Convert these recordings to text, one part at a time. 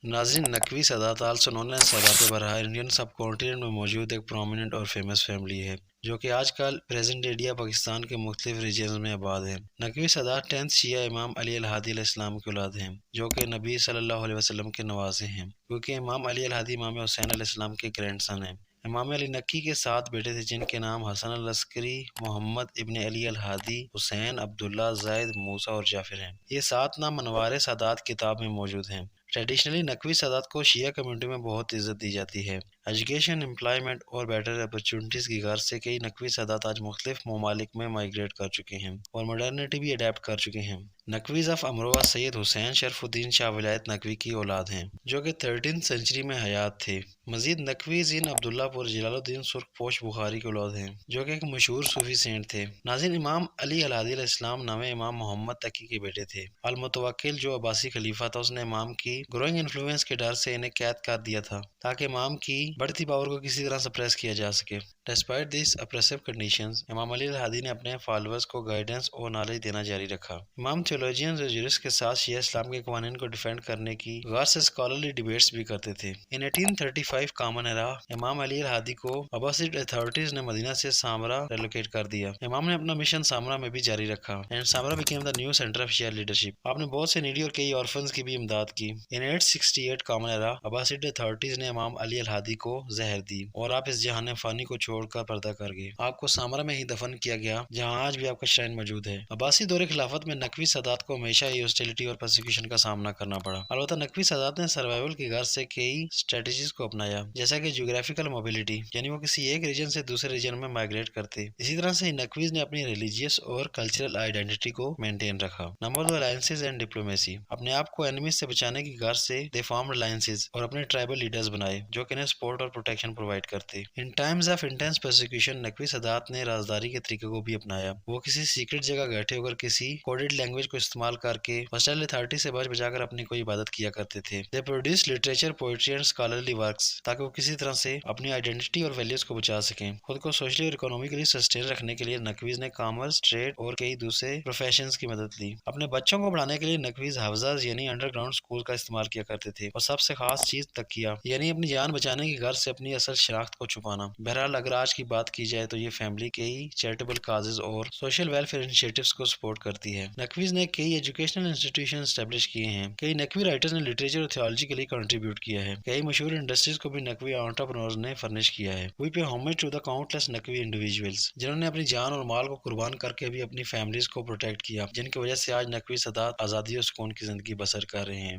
ناظرین، نقوی سادات also known as سادات برہا انڈین سب کانٹیننٹ میں موجود ایک پرومیننٹ اور فیمس فیملی ہے جو کہ آج کل پریزنٹ انڈیا پاکستان کے مختلف ریجنز میں آباد ہے۔ نقوی سادات 10th شیعہ امام علی الہادی علیہ السلام کے اولاد ہیں جو کہ نبی صلی اللہ علیہ وسلم کے نواسے ہیں، کیونکہ امام علی الہادی امام حسین علیہ السلام کے گرینڈ سن ہیں۔ امام علی نقی کے 7 بیٹے تھے جن کے نام حسن العسکری، محمد ابن علی الہادی، حسین، عبداللہ، زید، موسیٰ اور جعفر ہیں۔ یہ 7 نام انوار سادات کتاب میں موجود ہیں۔ ٹریڈیشنلی نقوی سادات کو شیعہ کمیونٹی میں بہت عزت دی جاتی ہے۔ ایجوکیشن، امپلائمنٹ اور بیٹر اپرچونٹیز کی غرض سے کئی نقوی سادات آج مختلف ممالک میں مائیگریٹ کر چکے ہیں اور ماڈرنٹی بھی اڈیپٹ کر چکے ہیں۔ نقویز آف امروہہ سید حسین شرف الدین شاہ ولایت نقوی کی اولاد ہیں جو کہ 13th سینچری میں حیات تھے۔ مزید نقویز ان عبداللہ پور جلال الدین سرخ پوش بخاری کے اولاد ہیں جو کہ ایک مشہور صوفی سینٹ تھے۔ ناظرین، امام علی الہادی علیہ السلام نویں امام محمد تقی کے بیٹے تھے۔ المتوکل جو عباسی خلیفہ تھا، اس نے امام کی گروئنگ انفلوئنس کے ڈر سے انہیں قید کر دیا تھا تاکہ امام کی بڑھتی پاور کو کسی طرح سپریس کیا جا سکے۔ ڈسپائٹ دیس اپریسو کنڈیشنز، امام علی الہادی نے اپنے فالوورز کو گائیڈنس اور نالج دینا جاری رکھا۔ امام تھیولوجینز اور جورسٹ کے ساتھ شیعہ اسلام کے قوانین کو ڈیفینڈ کرنے کی غرض سے اسکالرلی ڈیبیٹس بھی کرتے تھے۔ ان 1835 کامن ایرا، امام علی الہادی کو عباسیڈ اتھارٹیز نے مدینہ سے سامرا ریلوکیٹ کر دیا۔ امام نے اپنا مشن سامرا میں بھی جاری رکھا and Samarra became the new centre of Shia leadership. آپ نے بہت سے نیڈی اور کئی آرفنز کی بھی امداد کی۔ ان 868 کامن ایرا، عباسیڈ اتھارٹیز نے امام علی الہادی کو زہر دی اور آپ اس جہان فانی کو چھوڑ کر پردہ کر گئے۔ آپ کو سامرا میں ہی دفن کیا گیا جہاں آج بھی آپ کا شرائن موجود ہے۔ عباسی دور خلافت میں نقوی سادات کو ہمیشہ ہی ہاسٹیلٹی اور پرسیکیوشن کا سامنا کرنا پڑا۔ البتہ نقوی سادات نے سروائیول کی غرض سے کئی اسٹریٹجیز کو اپنایا، جیسا کہ جیوگرافیکل موبلٹی، یعنی وہ کسی ایک ریجن سے دوسرے ریجن میں مائیگریٹ کرتے۔ اسی طرح سے نقویز نے اپنی ریلیجیس اور کلچرل آئیڈینٹی کو مینٹین رکھا۔ نمبر 2، الائنسز اینڈ ڈپلومیسی، اپنے آپ کو اینیمیز سے بچانے کی غرض سے دے فارمڈ الائنسز اور اپنے ٹرائبل لیڈرز بنائے جو کہ انہیں سپورٹ اور پروٹیکشن پرووائڈ کرتے۔ In times of intense persecution, Naqvi Sadat نے رازداری کے طریقے کو بھی اپنایا۔ وہ کسی سیکرٹ جگہ بیٹھے ہو کر کسی کوڈڈ لینگویج کو استعمال کر کے ہاسٹائل اتھارٹی سے بچ بچا کر اپنی کوئی عبادت کیا کرتے تھے۔ They produce literature, poetry and scholarly works تاکہ وہ کسی طرح سے اپنی آئیڈینٹی اور ویلیوز کو بچا سکیں۔ خود کو سوشلی اور اکنامکلی سسٹین رکھنے کے لیے نقویز نے کامرس، ٹریڈ اور کئی دوسرے پروفیشنز کی مدد لی۔ اپنے بچوں کو پڑھانے کے لیے نقویز حفظاز یعنی انڈر گراؤنڈ اسکول کا استعمال کیا کرتے تھے، اور سب سے خاص چیز تقیہ، یعنی اپنی جان بچانے کی غرض سے اپنی اصل شناخت کو چھپانا۔ بہرحال اگر آج کی بات کی جائے تو یہ فیملی کئی چیریٹیبل کازز اور سوشل ویلفیئر انیشیٹوز کو سپورٹ کرتی ہے۔ نقویز نے کئی ایجوکیشنل انسٹیٹیوشن اسٹیبلش کیے ہیں۔ کئی نقوی رائٹرز نے لٹریچر اور تھیولوجی کے لیے کنٹریبیوٹ کیا ہے۔ کئی مشہور انڈسٹریز کو بھی نقوی انٹرپرینورز نے فرنش کیا ہے۔ We pay homage to the countless Naqvi individuals جنہوں نے اپنی جان اور مال کو قربان کر کے بھی اپنی فیملیز کو پروٹیکٹ کیا، جن کی وجہ سے آج نقوی سادات آزادی اور سکون کی زندگی بسر کر رہے ہیں۔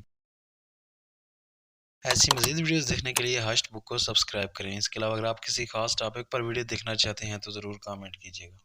ایسی مزید ویڈیوز دیکھنے کے لیے ہشت بک کو سبسکرائب کریں۔ اس کے علاوہ اگر آپ کسی خاص ٹاپک پر ویڈیو دیکھنا چاہتے ہیں تو ضرور کامنٹ کیجیے گا۔